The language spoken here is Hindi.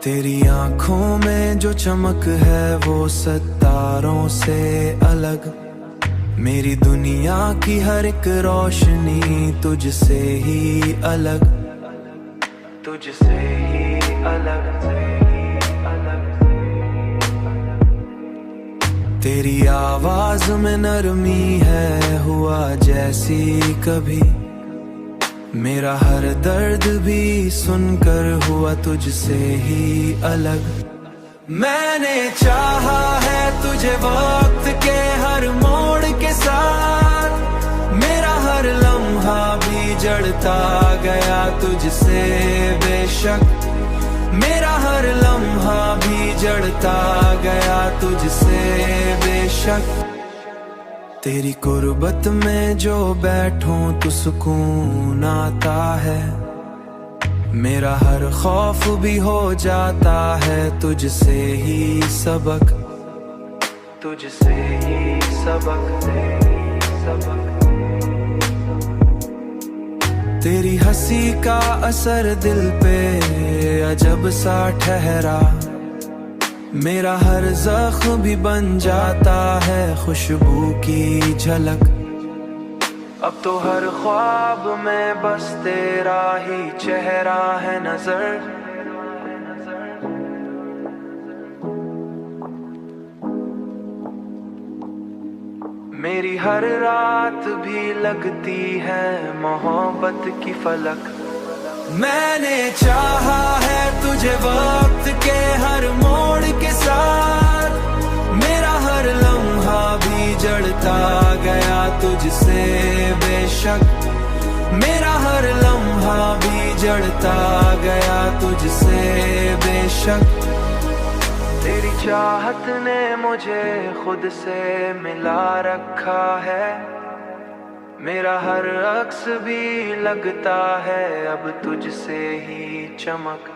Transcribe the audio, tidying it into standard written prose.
तेरी आंखों में जो चमक है वो सितारों से अलग। मेरी दुनिया की हर एक रोशनी तुझसे ही अलग, तुझसे ही अलग। तेरी आवाज में नरमी है हुआ जैसी कभी। मेरा हर दर्द भी सुनकर हुआ तुझसे ही अलग। मैंने चाहा है तुझे वक्त के हर मोड़ के साथ। मेरा हर लम्हा भी जड़ता गया तुझसे बेशक। मेरा हर लम्हा भी जड़ता गया तुझसे बेशक। तेरी गुर्बत में जो बैठूं तो सुकून आता है। मेरा हर खौफ भी हो जाता है तुझसे ही सबक, तुझसे ही सबक। तेरी हंसी का असर दिल पे अजब सा ठहरा। मेरा हर जख्म भी बन जाता है खुशबू की झलक। अब तो हर ख्वाब में बस तेरा ही चेहरा है नजर। मेरी हर रात भी लगती है मोहब्बत की फलक। मैंने चाहा है तुझे वक्त के हर मोड़ के साथ। मेरा हर लम्हा भी जड़ता गया तुझसे बेशक। मेरा हर लम्हा भी जड़ता गया तुझसे बेशक। तेरी चाहत ने मुझे खुद से मिला रखा है। मेरा हर अक्स भी लगता है अब तुझसे ही चमक।